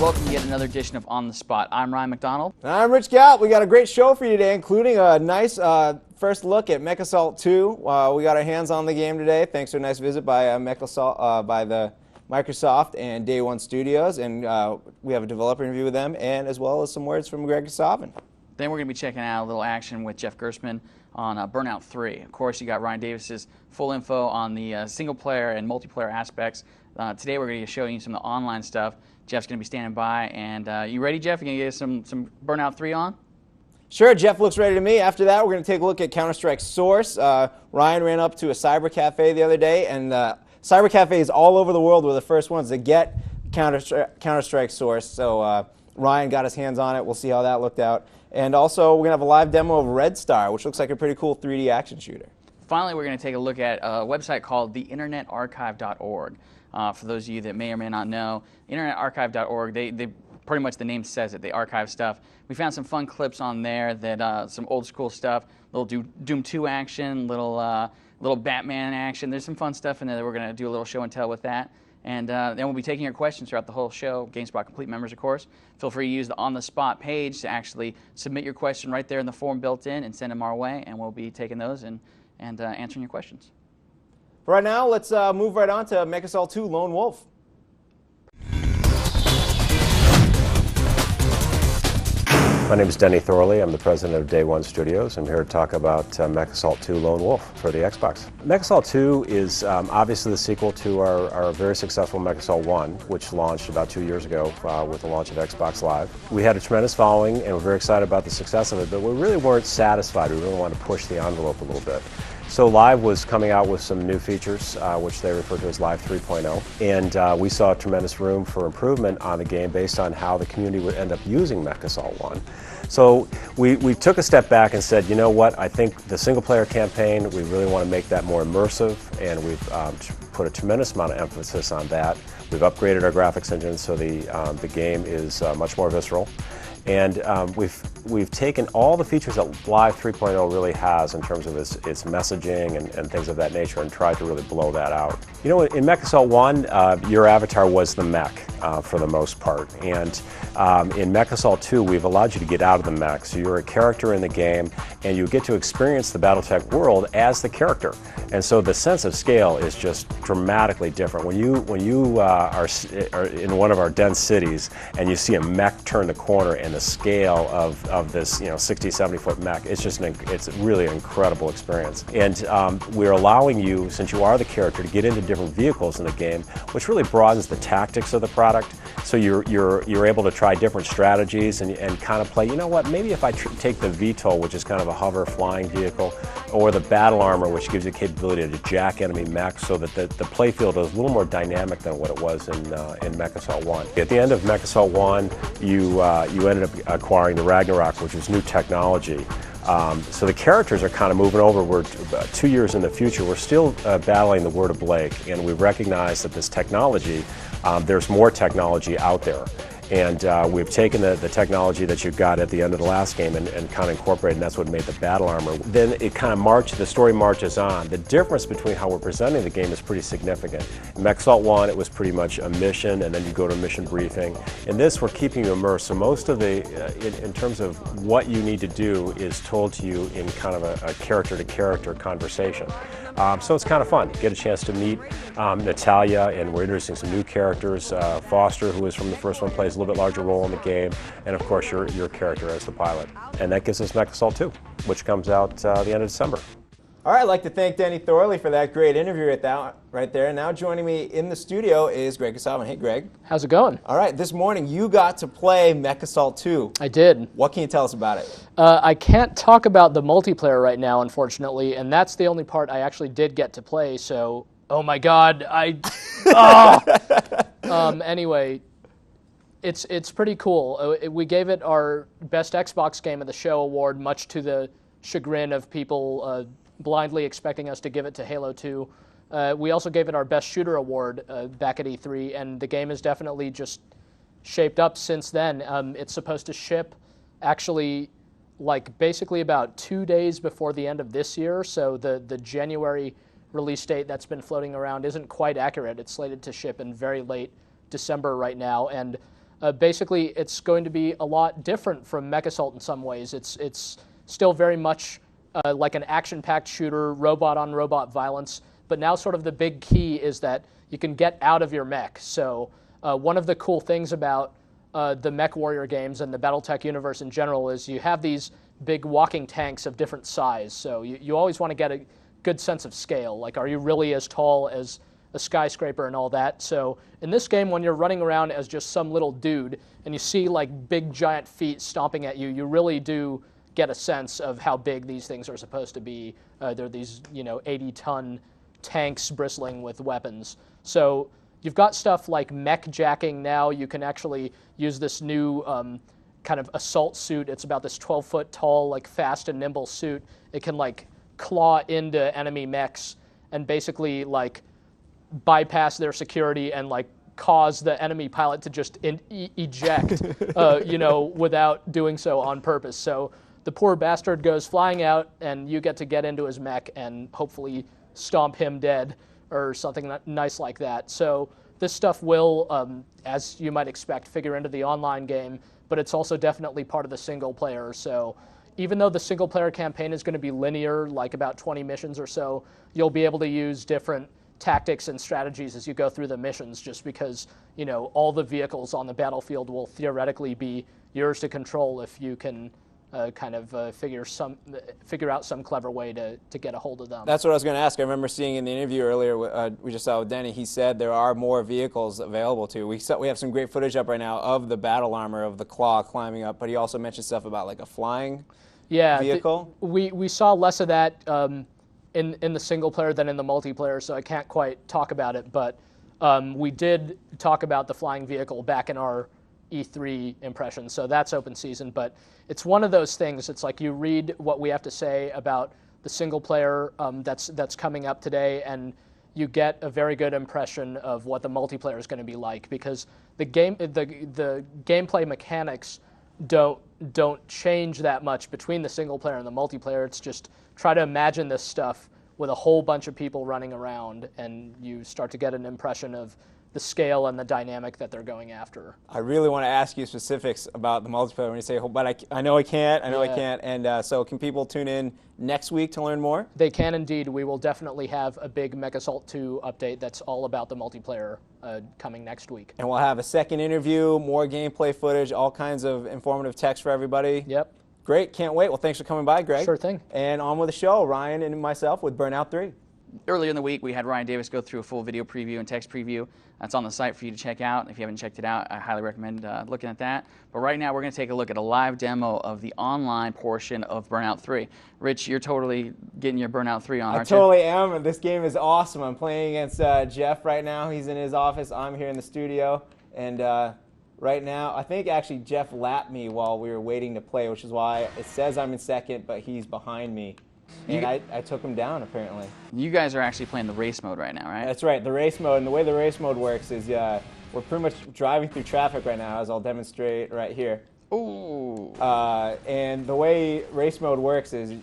welcome to yet another edition of On the Spot. I'm Ryan MacDonald. And I'm Rich Gallup. We got a great show for you today, including a nice first look at MechAssault 2. We got our hands on the game today, thanks to a nice visit by MechAssault, by the Microsoft and Day One Studios, and we have a developer interview with them, and as well as some words from Kasavin. Then we're going to be checking out a little action with Jeff Gerstmann on Burnout 3. Of course, you got Ryan Davis's full info on the single-player and multiplayer aspects. Today we're going to be showing you some of the online stuff. Jeff's going to be standing by, and you ready, Jeff? You going to get us some Burnout 3 on? Sure, Jeff looks ready to me. After that, we're going to take a look at Counter-Strike Source. Ryan ran up to a cyber cafe the other day, and cyber cafes all over the world were the first ones to get Counter-Strike Source. So Ryan got his hands on it. We'll see how that looked out. And also, we're going to have a live demo of Red Star, which looks like a pretty cool 3D action shooter. Finally, we're going to take a look at a website called theinternetarchive.org. For those of you that may or may not know, internetarchive.org, they pretty much the name says it, they archive stuff. We found some fun clips on there that some old school stuff, little Doom 2 action, little Batman action. There's some fun stuff in there that we're going to do a little show and tell with that. And then we'll be taking your questions throughout the whole show. GameSpot Complete members, of course. Feel free to use the On the Spot page to actually submit your question right there in the form built in and send them our way, and we'll be taking those and answering your questions. Right now, let's move right on to MechAssault 2 Lone Wolf. My name is Denny Thorley. I'm the president of Day One Studios. I'm here to talk about MechAssault 2 Lone Wolf for the Xbox. MechAssault 2 is obviously the sequel to our very successful MechAssault 1, which launched about 2 years ago with the launch of Xbox Live. We had a tremendous following, and we're very excited about the success of it, but we really weren't satisfied. We really wanted to push the envelope a little bit. So Live was coming out with some new features, which they refer to as Live 3.0, and we saw tremendous room for improvement on the game based on how the community would end up using MechAssault 1. So we took a step back and said, you know what, I think the single-player campaign, we really want to make that more immersive, and we've put a tremendous amount of emphasis on that. We've upgraded our graphics engine so the game is much more visceral. And we've taken all the features that Live 3.0 really has in terms of its messaging and things of that nature and tried to really blow that out. You know, in MechAssault 1, your avatar was the mech for the most part. And in MechAssault 2, we've allowed you to get out of the mech. So you're a character in the game, and you get to experience the Battletech world as the character. And so the sense of scale is just dramatically different. When you are in one of our dense cities and you see a mech turn the corner and the scale of this 60, 70 foot mech, it's really an incredible experience. And we're allowing you, since you are the character, to get into different vehicles in the game, which really broadens the tactics of the product. So you're able to try different strategies and kind of play, you know what, maybe if I take the VTOL, which is kind of a hover flying vehicle, or the battle armor, which gives you the capability to jack enemy mechs, so that the play field is a little more dynamic than what it was in MechAssault 1. At the end of MechAssault 1, you ended up acquiring the Ragnarok, which was new technology. So the characters are kind of moving over. We're 2 years in the future. We're still battling the Word of Blake, and we recognize that this technology, there's more technology out there. And we've taken the technology that you got at the end of the last game and kind of incorporated, and that's what made the battle armor. Then it kind of the story marches on. The difference between how we're presenting the game is pretty significant. In MechAssault 1, it was pretty much a mission, and then you go to a mission briefing. In this, we're keeping you immersed, so most of in terms of what you need to do is told to you in kind of a character-to-character conversation. So it's kind of fun. Get a chance to meet Natalia, and we're introducing some new characters. Foster, who is from the first one, plays a little bit larger role in the game, and of course your character as the pilot. And that gives us MechAssault 2, which comes out the end of December. All right, I'd like to thank Denny Thorley for that great interview right there. And now joining me in the studio is Kasavin. Hey, Greg. How's it going? All right, this morning you got to play MechAssault 2. I did. What can you tell us about it? I can't talk about the multiplayer right now, unfortunately, and that's the only part I actually did get to play, so, oh my god, anyway, it's pretty cool. We gave it our Best Xbox Game of the Show award, much to the chagrin of people blindly expecting us to give it to Halo 2. We also gave it our Best Shooter award back at E3, and the game has definitely just shaped up since then. It's supposed to ship actually basically about 2 days before the end of this year, so the January release date that's been floating around isn't quite accurate. It's slated to ship in very late December right now, and Basically, it's going to be a lot different from MechAssault in some ways. It's still very much like an action-packed shooter, robot-on-robot violence, but now sort of the big key is that you can get out of your mech. So one of the cool things about the Mech Warrior games and the Battletech universe in general is you have these big walking tanks of different size. So you always want to get a good sense of scale. Like, are you really as tall as a skyscraper and all that? So in this game, when you're running around as just some little dude and you see like big giant feet stomping at you, you really do get a sense of how big these things are supposed to be. They're these 80-ton tanks bristling with weapons. So you've got stuff like mech jacking now. You can actually use this new kind of assault suit. It's about this 12-foot tall, like fast and nimble suit. It can like claw into enemy mechs and basically like bypass their security and like cause the enemy pilot to just eject, without doing so on purpose. So the poor bastard goes flying out, and you get to get into his mech and hopefully stomp him dead or something nice like that. So this stuff will, as you might expect, figure into the online game, but it's also definitely part of the single player. So even though the single player campaign is going to be linear, like about 20 missions or so, you'll be able to use different tactics and strategies as you go through the missions, just because all the vehicles on the battlefield will theoretically be yours to control if you can figure out some clever way to get a hold of them. That's what I was going to ask. I remember seeing in the interview earlier we just saw with Denny, he said there are more vehicles available to. We have some great footage up right now of the battle armor of the Claw climbing up, but he also mentioned stuff about like a flying vehicle. We saw less of that in the single player than in the multiplayer, so I can't quite talk about it, but we did talk about the flying vehicle back in our E3 impression, so that's open season. But it's one of those things. It's like you read what we have to say about the single player that's coming up today, and you get a very good impression of what the multiplayer is going to be like, because the gameplay mechanics don't change that much between the single player and the multiplayer. It's just try to imagine this stuff with a whole bunch of people running around, and you start to get an impression of the scale and the dynamic that they're going after. I really want to ask you specifics about the multiplayer when you say, but I know I can't, I can't. And so can people tune in next week to learn more? They can indeed. We will definitely have a big MechAssault 2 update that's all about the multiplayer coming next week. And we'll have a second interview, more gameplay footage, all kinds of informative text for everybody. Yep. Great, can't wait. Well, thanks for coming by, Greg. Sure thing. And on with the show, Ryan and myself with Burnout 3. Earlier in the week, we had Ryan Davis go through a full video preview and text preview. That's on the site for you to check out. If you haven't checked it out, I highly recommend looking at that. But right now, we're going to take a look at a live demo of the online portion of Burnout 3. Rich, you're totally getting your Burnout 3 on, aren't you? I totally am. This game is awesome. I'm playing against Jeff right now. He's in his office. I'm here in the studio. And right now, I think actually Jeff lapped me while we were waiting to play, which is why it says I'm in second, but he's behind me. And I took him down, apparently. You guys are actually playing the race mode right now, right? That's right, the race mode. And the way the race mode works is we're pretty much driving through traffic right now, as I'll demonstrate right here. Ooh. And the way race mode works is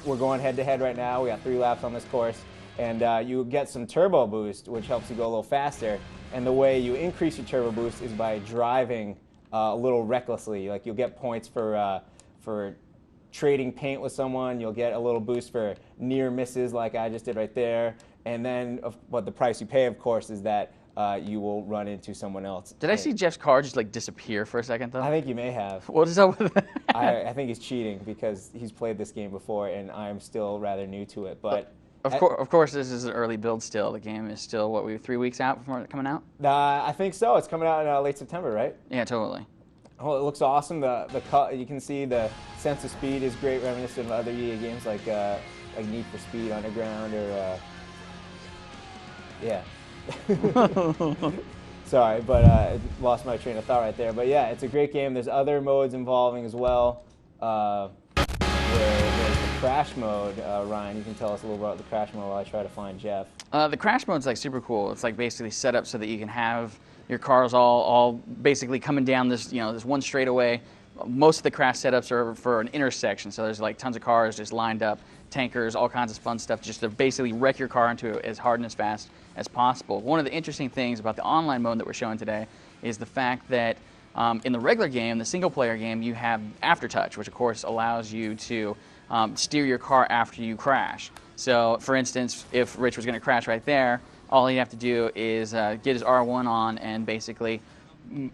we're going head-to-head right now. We got 3 laps on this course. And you get some turbo boost, which helps you go a little faster. And the way you increase your turbo boost is by driving a little recklessly. Like, you'll get points for trading paint with someone. You'll get a little boost for near misses like I just did right there. And then but the price you pay, of course, is that you will run into someone else. Did I see Jeff's car just like disappear for a second, though? I think you may have. What is up with that? I think he's cheating because he's played this game before and I'm still rather new to it. But Of course, this is an early build still. The game is still, what, 3 weeks out from it coming out? I think so. It's coming out in late September, right? Yeah, totally. Oh, it looks awesome. You can see the sense of speed is great, reminiscent of other EA games like Need for Speed Underground or yeah. Sorry, but I lost my train of thought right there. But yeah, it's a great game. There's other modes involving as well. There's the crash mode. Ryan, you can tell us a little about the crash mode while I try to find Jeff. The crash mode's like super cool. It's like basically set up so that you can have your cars all basically coming down this this one straightaway. Most of the crash setups are for an intersection, so there's like tons of cars just lined up, tankers, all kinds of fun stuff, just to basically wreck your car into it as hard and as fast as possible. One of the interesting things about the online mode that we're showing today is the fact that In the regular game, the single-player game, you have aftertouch, which of course allows you to steer your car after you crash. So, for instance, if Rich was going to crash right there, all he'd have to do is get his R1 on and basically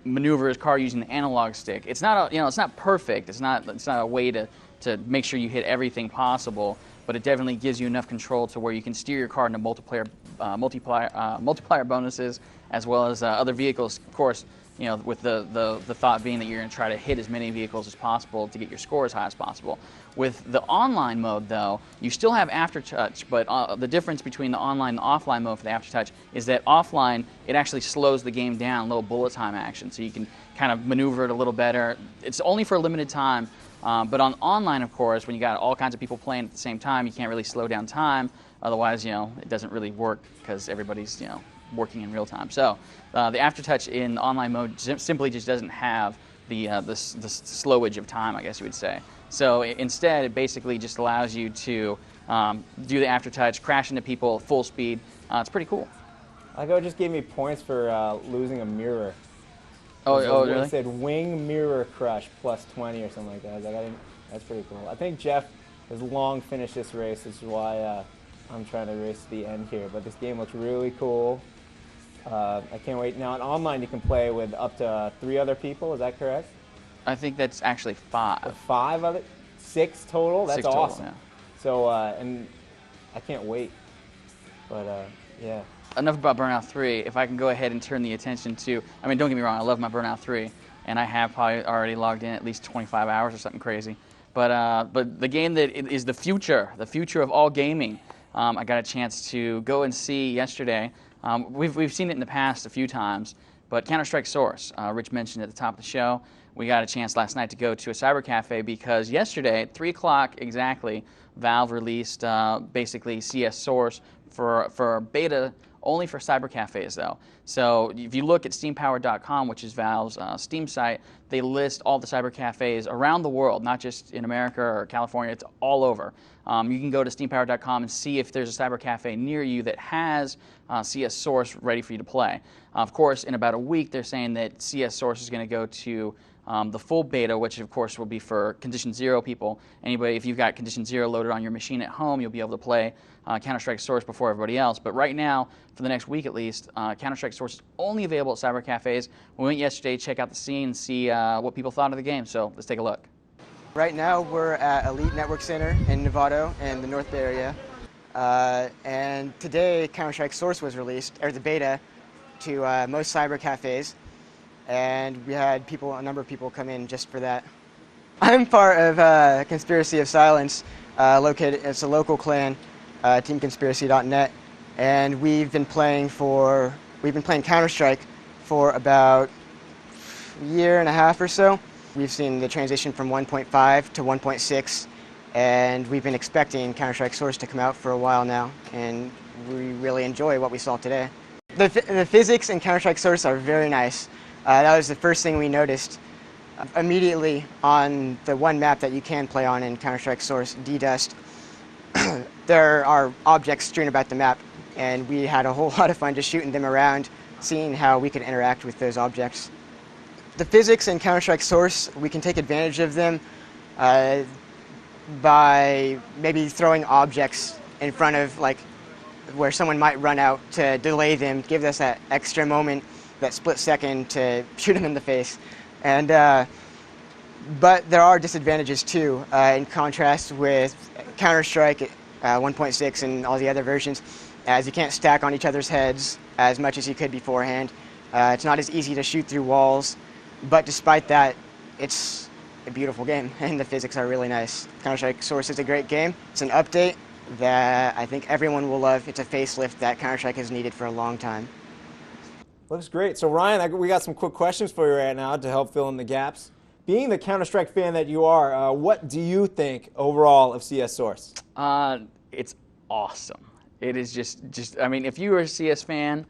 maneuver his car using the analog stick. It's not it's not perfect. It's not a way to make sure you hit everything possible, but it definitely gives you enough control to where you can steer your car into multiplier bonuses, as well as other vehicles. Of course, with the thought being that you're going to try to hit as many vehicles as possible to get your score as high as possible. With the online mode, though, you still have aftertouch, but the difference between the online and the offline mode for the aftertouch is that offline, it actually slows the game down, a little bullet time action, so you can kind of maneuver it a little better. It's only for a limited time, but on online, of course, when you got all kinds of people playing at the same time, you can't really slow down time. Otherwise, it doesn't really work because everybody's, working in real time. So the aftertouch in online mode simply just doesn't have the slowage of time, I guess you would say. So instead, it basically just allows you to do the aftertouch, crash into people full speed. It's pretty cool. It just gave me points for losing a mirror. Oh, really? It said wing mirror crush plus 20 or something like that. I was like, that's pretty cool. I think Jeff has long finished this race, which is why I'm trying to race to the end here. But this game looks really cool. I can't wait. Now, in online, you can play with up to 3 other people. Is that correct? I think that's actually 5. 5 of it? 6 total? That's 6 total, awesome. Yeah. So, and I can't wait. But, yeah. Enough about Burnout 3. If I can go ahead and turn the attention to, don't get me wrong, I love my Burnout 3, and I have probably already logged in at least 25 hours or something crazy. But the game that is the future of all gaming, I got a chance to go and see yesterday. We've seen it in the past a few times, but Counter-Strike Source, Rich mentioned at the top of the show, we got a chance last night to go to a cyber cafe because yesterday at 3 o'clock exactly, Valve released basically CS Source for beta only for cyber cafes though. So if you look at steampowered.com, which is Valve's Steam site, they list all the cyber cafes around the world, not just in America or California, it's all over. You can go to steampowered.com and see if there's a cyber cafe near you that has CS Source ready for you to play. Of course, in about a week, they're saying that CS Source is going to go to the full beta, which of course will be for Condition 0 people. Anybody, if you've got Condition 0 loaded on your machine at home, you'll be able to play Counter-Strike Source before everybody else. But right now, for the next week at least, Counter-Strike Source is only available at cyber cafes. We went yesterday to check out the scene and see what people thought of the game, so let's take a look. Right now, we're at Elite Network Center in Novato in the North Bay area. And today, Counter-Strike Source was released, or the beta, to most cyber cafes. And we had a number of people come in just for that. I'm part of Conspiracy of Silence, it's a local clan, teamconspiracy.net, and we've been playing Counter-Strike for about a year and a half or so. We've seen the transition from 1.5 to 1.6, and we've been expecting Counter-Strike Source to come out for a while now, and we really enjoy what we saw today. The physics in Counter-Strike Source are very nice. That was the first thing we noticed. Immediately on the one map that you can play on in Counter-Strike Source, D-Dust, there are objects strewn about the map, and we had a whole lot of fun just shooting them around, seeing how we could interact with those objects. The physics in Counter-Strike Source, we can take advantage of them by maybe throwing objects in front of, where someone might run out to delay them, give us that extra moment, that split second to shoot them in the face. And but there are disadvantages too, in contrast with Counter-Strike 1.6 and all the other versions, as you can't stack on each other's heads as much as you could beforehand. It's not as easy to shoot through walls, but despite that, it's a beautiful game, and the physics are really nice. Counter-Strike Source is a great game. It's an update that I think everyone will love. It's a facelift that Counter-Strike has needed for a long time. Looks great. So Ryan, we got some quick questions for you right now to help fill in the gaps. Being the Counter-Strike fan that you are, what do you think overall of CS Source? It's awesome. It is just if you were a CS fan,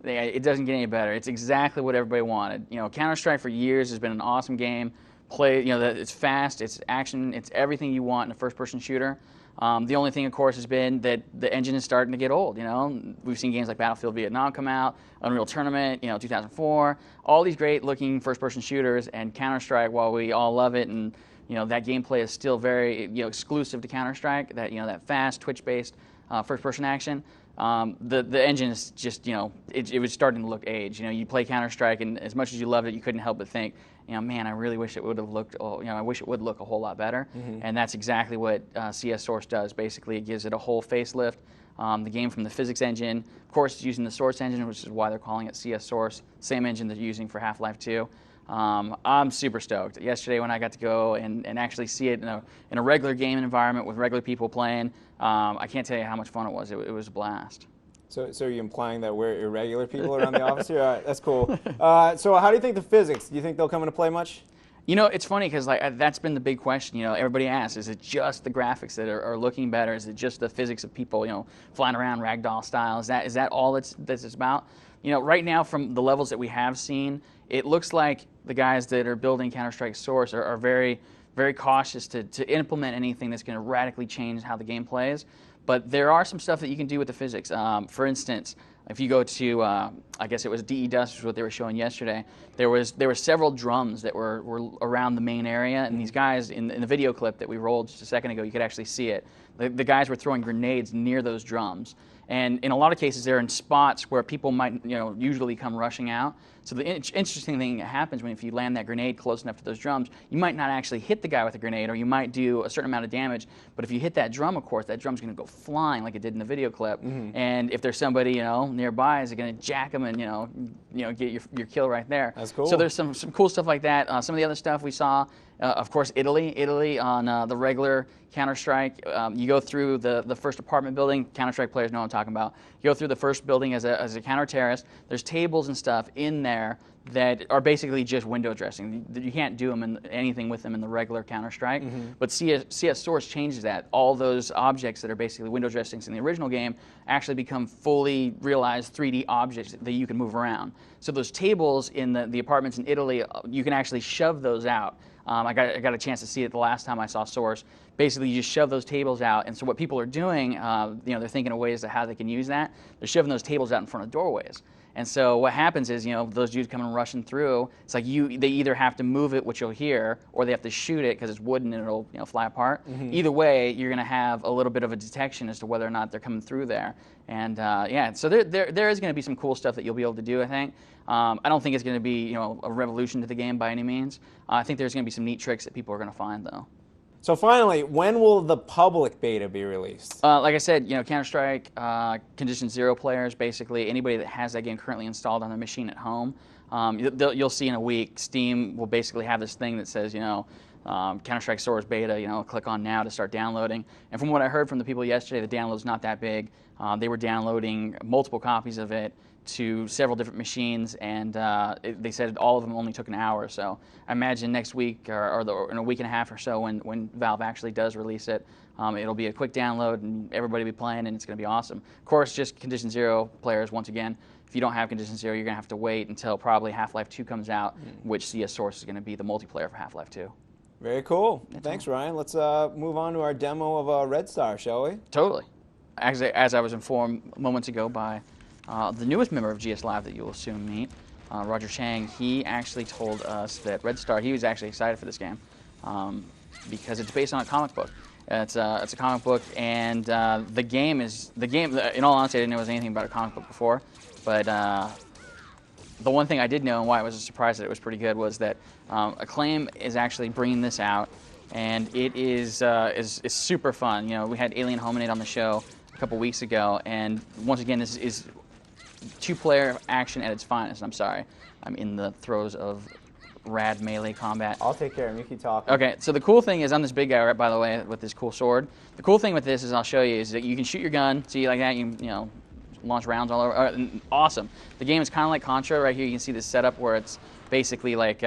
it doesn't get any better. It's exactly what everybody wanted. Counter-Strike for years has been an awesome game. It's fast, it's action, it's everything you want in a first-person shooter. The only thing, of course, has been that the engine is starting to get old. You know, we've seen games like Battlefield Vietnam come out, Unreal Tournament, 2004, all these great-looking first-person shooters, and Counter-Strike, while we all love it, and that gameplay is still very exclusive to Counter-Strike. That fast Twitch-based first-person action. The engine is just, it was starting to look aged. You play Counter-Strike, and as much as you loved it, you couldn't help but think, man, I really wish it would have looked, I wish it would look a whole lot better. And that's exactly what CS Source does. Basically, it gives it a whole facelift. The game from the physics engine, of course, it's using the Source engine, which is why they're calling it CS Source, same engine they're using for Half-Life 2. I'm super stoked. Yesterday when I got to go and actually see it in a regular game environment with regular people playing, I can't tell you how much fun it was. It was a blast. So are you implying that we're irregular people around the office here? All right, that's cool. So how do you think the physics, do you think they'll come into play much? It's funny because that's been the big question. Everybody asks, is it just the graphics that are looking better? Is it just the physics of people, flying around ragdoll style? Is that all that's about? Right now from the levels that we have seen, it looks like the guys that are building Counter-Strike Source are very, very cautious to implement anything that's going to radically change how the game plays. But there are some stuff that you can do with the physics. For instance, if you go to, I guess it was DE Dust, which is what they were showing yesterday, there were several drums that were around the main area, and these guys, in the video clip that we rolled just a second ago, you could actually see it. The guys were throwing grenades near those drums. And in a lot of cases, they're in spots where people might, usually come rushing out. So the interesting thing that happens if you land that grenade close enough to those drums, you might not actually hit the guy with a grenade, or you might do a certain amount of damage. But if you hit that drum, of course, that drum's going to go flying like it did in the video clip. And if there's somebody, nearby, is it going to jack them and, get your kill right there. That's cool. So there's some cool stuff like that. Some of the other stuff we saw, of course, Italy on the regular Counter-Strike. You go through the first apartment building. Counter-Strike players know what I'm talking about. You go through the first building as a counter-terrorist. There's tables and stuff in there that are basically just window dressing. You can't do anything with them in the regular Counter-Strike. But CS Source changes that. All those objects that are basically window dressings in the original game actually become fully realized 3D objects that you can move around. So those tables in the apartments in Italy, you can actually shove those out. I got a chance to see it the last time I saw Source. Basically, you just shove those tables out, and so what people are doing, they're thinking of ways to how they can use that. They're shoving those tables out in front of doorways. And so what happens is, those dudes coming rushing through, it's like they either have to move it, which you'll hear, or they have to shoot it because it's wooden and it'll fly apart. Either way, you're going to have a little bit of a detection as to whether or not they're coming through there. And so there is going to be some cool stuff that you'll be able to do, I think. I don't think it's going to be a revolution to the game by any means. I think there's going to be some neat tricks that people are going to find, though. So finally, when will the public beta be released? Like I said, Counter-Strike Condition Zero players, basically anybody that has that game currently installed on their machine at home, you'll see in a week, Steam will basically have this thing that says, Counter-Strike Source beta, click on now to start downloading. And from what I heard from the people yesterday, the download's not that big. They were downloading multiple copies of it to several different machines, and they said all of them only took an hour. So I imagine next week or in a week and a half or so when Valve actually does release it, it'll be a quick download and everybody will be playing, and it's going to be awesome. Of course, just Condition Zero players, once again, if you don't have Condition Zero, you're going to have to wait until probably Half-Life 2 comes out, which CS Source is going to be the multiplayer for Half-Life 2. Very cool. Thanks, Ryan. Let's move on to our demo of Red Star, shall we? Totally. As I was informed moments ago by the newest member of GS Live that you will soon meet, Roger Chang, he actually told us that Red Star, he was actually excited for this game because it's based on a comic book. It's a comic book, and the game, in all honesty, I didn't know it was anything about a comic book before, but the one thing I did know and why I was surprised that it was pretty good was that Acclaim is actually bringing this out, and it is super fun. We had Alien Hominid on the show a couple weeks ago, and once again, this is two-player action at its finest. I'm sorry, I'm in the throes of rad melee combat. I'll take care of him. You keep talking. Okay, so the cool thing is, I'm this big guy, right, by the way, with this cool sword. The cool thing with this is, I'll show you, is that you can shoot your gun, see like that, you launch rounds all over. Awesome. The game is kind of like Contra. Right here you can see this setup where it's basically like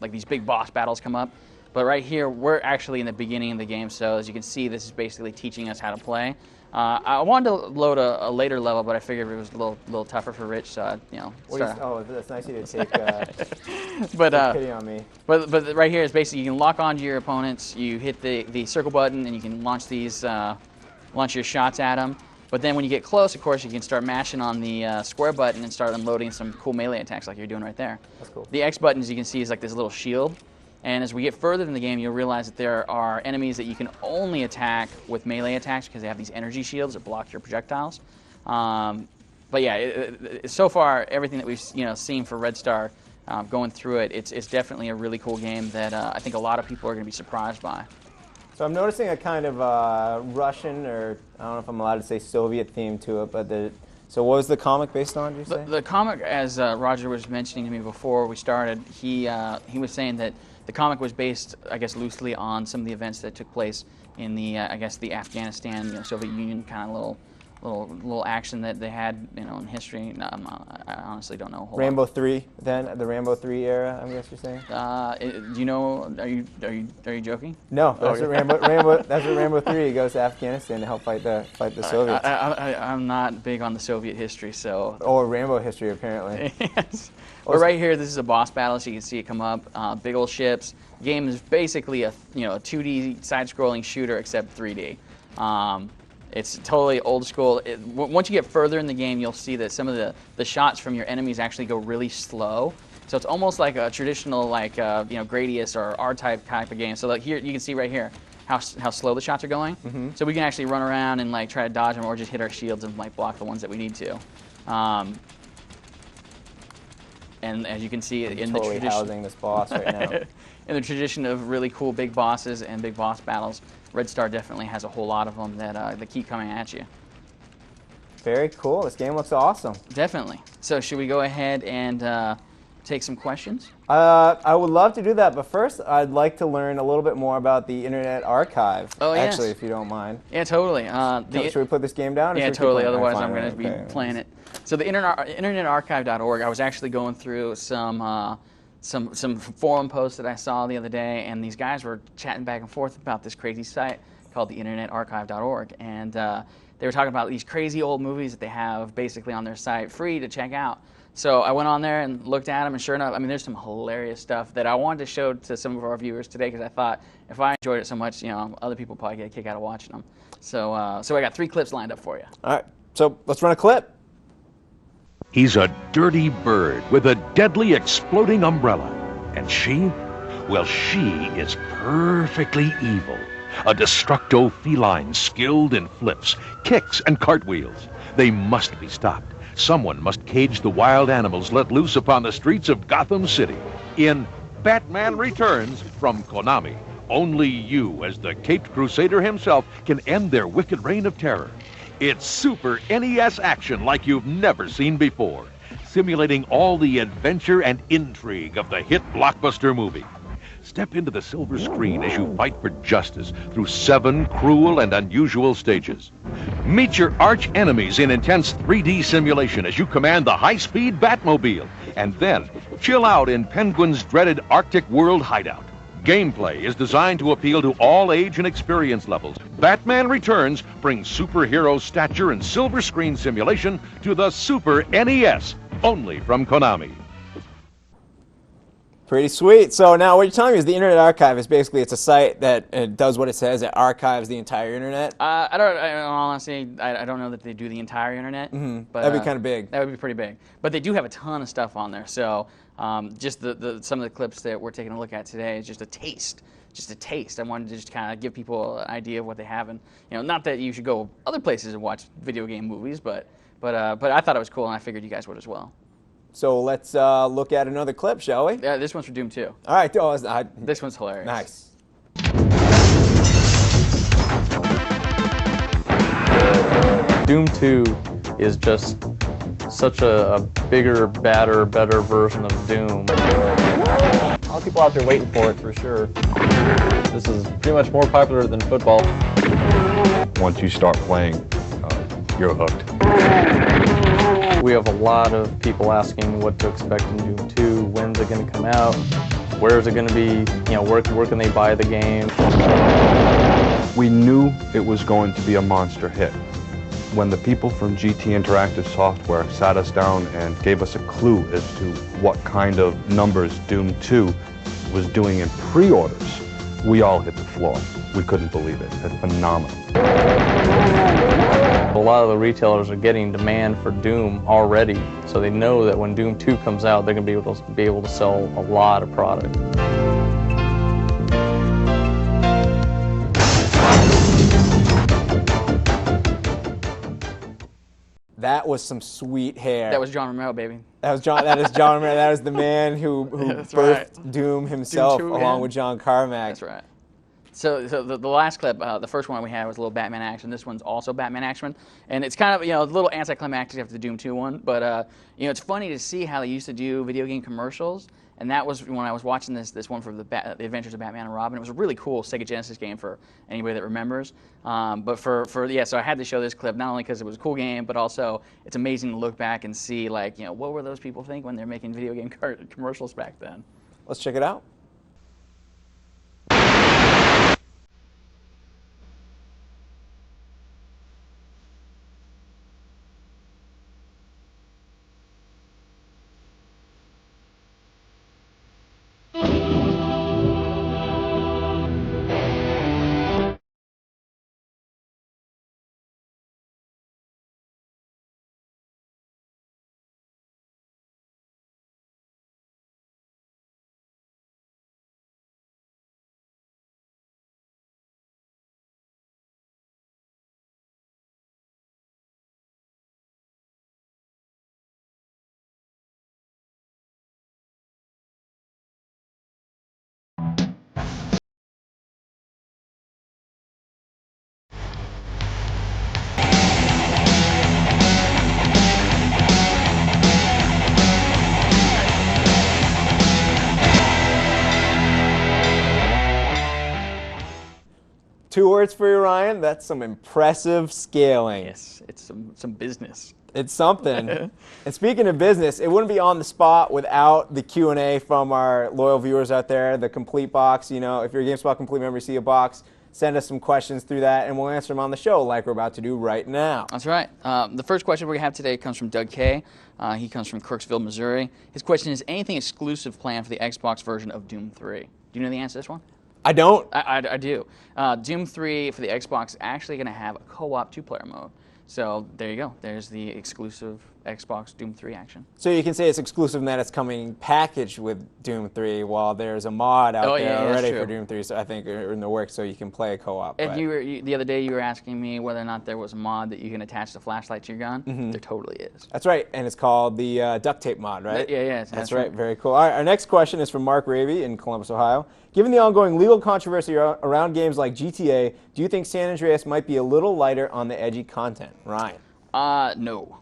these big boss battles come up. But right here, we're actually in the beginning of the game, so as you can see, this is basically teaching us how to play. I wanted to load a later level, but I figured it was a little tougher for Rich, so Oh, that's nice of you to take pity on me. But right here is basically you can lock onto your opponents. You hit the circle button, and you can launch launch your shots at them. But then when you get close, of course, you can start mashing on the square button and start unloading some cool melee attacks like you're doing right there. That's cool. The X button, as you can see, is like this little shield. And as we get further in the game, you'll realize that there are enemies that you can only attack with melee attacks because they have these energy shields that block your projectiles. But yeah, so far, everything that we've seen for Red Star, going through it, it's definitely a really cool game that I think a lot of people are going to be surprised by. So I'm noticing a kind of Russian, or I don't know if I'm allowed to say Soviet theme to it, but so what was the comic based on, did you say? The comic, as Roger was mentioning to me before we started, he was saying that the comic was based, I guess, loosely on some of the events that took place in the, I guess, the Afghanistan, Soviet Union kind of little action that they had, in history. No, I honestly don't know a whole Rambo lot. 3, then the Rambo 3 era, I guess you're saying. Do you know? Are you joking? No, that's what Rambo 3 goes to Afghanistan to help fight the Soviets. I'm not big on the Soviet history, so. Or Rambo history, apparently. Yes. But right here, this is a boss battle, so you can see it come up. Big old ships. Game is basically a 2D side-scrolling shooter except 3D. It's totally old school. Once you get further in the game, you'll see that some of the shots from your enemies actually go really slow. So it's almost like a traditional Gradius or R-type of game. So like here, you can see right here how slow the shots are going. Mm-hmm. So we can actually run around and try to dodge them or just hit our shields and block the ones that we need to. And as you can see, in the tradition, housing this boss right now. In the tradition of really cool big bosses and big boss battles, Red Star definitely has a whole lot of them that keep coming at you. Very cool. This game looks awesome. Definitely. So should we go ahead and take some questions? I would love to do that, but first I'd like to learn a little bit more about the Internet Archive. Oh, yes. Actually, if you don't mind. Yeah, totally. Should we put this game down? Or yeah, should we totally. keep playing? Otherwise, I'm going to be playing it. So the internetarchive.org, I was actually going through some forum posts that I saw the other day, and these guys were chatting back and forth about this crazy site called the internetarchive.org, and they were talking about these crazy old movies that they have basically on their site, free to check out. So I went on there and looked at them, and sure enough, I mean, there's some hilarious stuff that I wanted to show to some of our viewers today because I thought if I enjoyed it so much, other people probably get a kick out of watching them. So I got 3 clips lined up for you. All right, so let's run a clip. He's a dirty bird with a deadly exploding umbrella. And she? Well, she is perfectly evil. A destructo feline skilled in flips, kicks, and cartwheels. They must be stopped. Someone must cage the wild animals let loose upon the streets of Gotham City. In Batman Returns from Konami, only you, as the Caped Crusader himself, can end their wicked reign of terror. It's Super NES action like you've never seen before, simulating all the adventure and intrigue of the hit blockbuster movie. Step into the silver screen as you fight for justice through 7 cruel and unusual stages. Meet your arch enemies in intense 3D simulation as you command the high-speed Batmobile, and then chill out in Penguin's dreaded Arctic World hideout. Gameplay is designed to appeal to all age and experience levels. Batman Returns brings superhero stature and silver screen simulation to the Super NES, only from Konami. Pretty sweet. So now what you're telling me is the Internet Archive is basically, it's a site that does what it says. It archives the entire internet. In all honesty, I don't know that they do the entire internet. Mm-hmm. But that'd be kind of big. That would be pretty big. But they do have a ton of stuff on there. So just some of the clips that we're taking a look at today is just a taste. Just a taste. I wanted to just kind of give people an idea of what they have, and not that you should go other places and watch video game movies, but I thought it was cool, and I figured you guys would as well. So let's look at another clip, shall we? Yeah, this one's for Doom 2. All right. This one's hilarious. Nice. Doom 2 is just such a bigger, badder, better version of Doom. A lot of people out there waiting for it, for sure. This is pretty much more popular than football. Once you start playing, you're hooked. We have a lot of people asking what to expect in Doom 2, when's it going to come out, where is it going to be, where can they buy the game. We knew it was going to be a monster hit. when the people from GT Interactive Software sat us down and gave us a clue as to what kind of numbers Doom 2 was doing in pre-orders, we all hit the floor. We couldn't believe it. It's phenomenal. A lot of the retailers are getting demand for Doom already, so they know that when Doom 2 comes out, they're going to be able to sell a lot of product. That was some sweet hair. That was John Romero, baby. That was John. That is John Romero. That is the man who birthed right. Doom himself, Doom 2, along yeah. with John Carmack. That's right. So the last clip, the first one we had was a little Batman action. This one's also Batman action, and it's kind of a little anticlimactic after the Doom 2 one. But it's funny to see how they used to do video game commercials, and that was when I was watching this one for the Adventures of Batman and Robin. It was a really cool Sega Genesis game for anybody that remembers. But so I had to show this clip not only because it was a cool game, but also it's amazing to look back and see what were those people think when they're making video game commercials back then. Let's check it out. Two words for you, Ryan. That's some impressive scaling. Yes, it's some business. It's something. And speaking of business, it wouldn't be on the spot without the Q&A from our loyal viewers out there, the complete box. If you're a GameSpot Complete member, you see a box, send us some questions through that, and we'll answer them on the show like we're about to do right now. That's right. The first question we have today comes from Doug K. He comes from Kirksville, Missouri. His question is, anything exclusive planned for the Xbox version of Doom 3? Do you know the answer to this one? I don't. I do. Doom 3 for the Xbox is actually going to have a co-op two-player mode. So there you go. There's the exclusive Xbox Doom 3 action. So you can say it's exclusive in that it's coming packaged with Doom 3, while there's a mod out there already for Doom 3. So I think are in the works, so you can play a co-op. And the other day you were asking me whether or not there was a mod that you can attach the flashlight to your gun. Mm-hmm. There totally is. That's right, and it's called the duct tape mod, right? Yeah. That's right. Very cool. All right, our next question is from Mark Raby in Columbus, Ohio. Given the ongoing legal controversy around games like GTA, do you think San Andreas might be a little lighter on the edgy content? Ryan? No.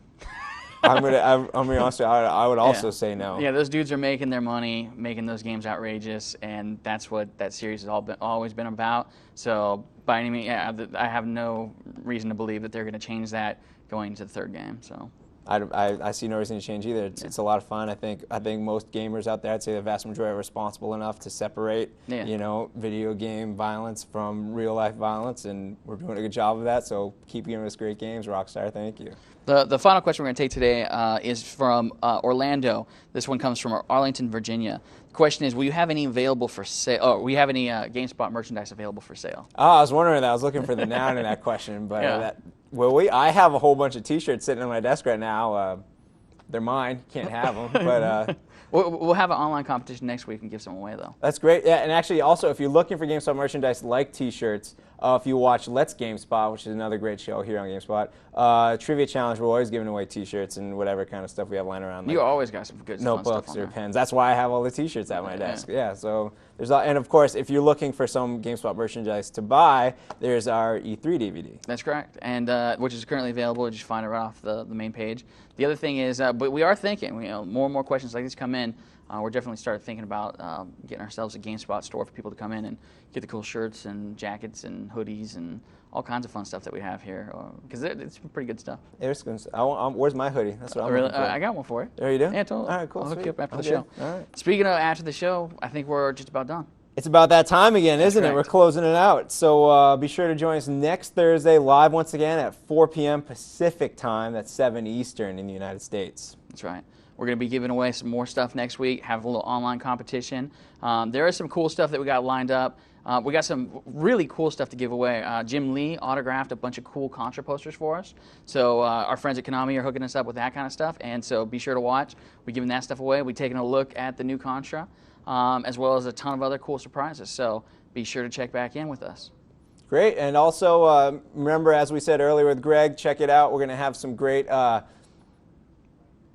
I'm gonna be honest. I would also say no. Yeah, those dudes are making their money, making those games outrageous, and that's what that series has always been about. So by any means, I have no reason to believe that they're going to change that going into the third game. So. I see no reason to change either. It's a lot of fun. I think most gamers out there, I'd say the vast majority, are responsible enough to separate, video game violence from real life violence, and we're doing a good job of that. So keep giving us great games, Rockstar. Thank you. The final question we're going to take today is from Orlando. This one comes from Arlington, Virginia. The question is, will you have any available for sale? Oh, will you have any GameSpot merchandise available for sale? Oh, I was wondering that. I was looking for the noun in that question, but I have a whole bunch of T-shirts sitting on my desk right now. They're mine. Can't have them, but. We'll have an online competition next week and give some away, though. That's great. Yeah, and actually, also, if you're looking for GameSpot merchandise like T-shirts, if you watch Let's GameSpot, which is another great show here on GameSpot, Trivia Challenge, we're always giving away T-shirts and whatever kind of stuff we have lying around. You always got some good notebooks stuff on or pens. That's why I have all the T-shirts at my desk. Yeah, so there's and of course, if you're looking for some GameSpot merchandise to buy, there's our E3 DVD. That's correct, and which is currently available. You just find it right off the main page. The other thing is, but we are thinking, more and more questions like this come in. We're definitely started thinking about getting ourselves a GameSpot store for people to come in and get the cool shirts and jackets and hoodies and all kinds of fun stuff that we have here, because it's pretty good stuff. Where's my hoodie? That's what I'm looking for. I got one for you. There you do? Yeah, totally. All right, cool. I'll hook you up after the Okay. show. All right. Speaking of after the show, I think we're just about done. It's about that time again, isn't it? correct. We're closing it out. So be sure to join us next Thursday live once again at 4 p.m. Pacific time. That's 7 Eastern in the United States. That's right. We're going to be giving away some more stuff next week, have a little online competition. There is some cool stuff that we got lined up. We got some really cool stuff to give away. Jim Lee autographed a bunch of cool Contra posters for us. So our friends at Konami are hooking us up with that kind of stuff. And so be sure to watch. We're giving that stuff away. We're taking a look at the new Contra, as well as a ton of other cool surprises. So be sure to check back in with us. Great. And also remember, as we said earlier with Greg, check it out. We're going to have some great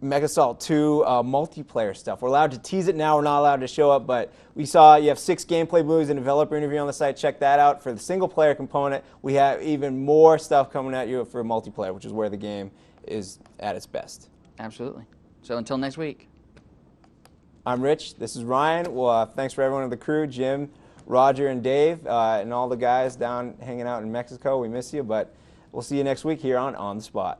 MechAssault 2 multiplayer stuff. We're allowed to tease it now. We're not allowed to show up, but we saw you have 6 gameplay moves and developer interview on the site. Check that out. For the single player component, we have even more stuff coming at you for multiplayer, which is where the game is at its best. Absolutely. So until next week. I'm Rich. This is Ryan. Well, thanks for everyone in the crew, Jim, Roger, and Dave, and all the guys down hanging out in Mexico. We miss you, but we'll see you next week here on the Spot.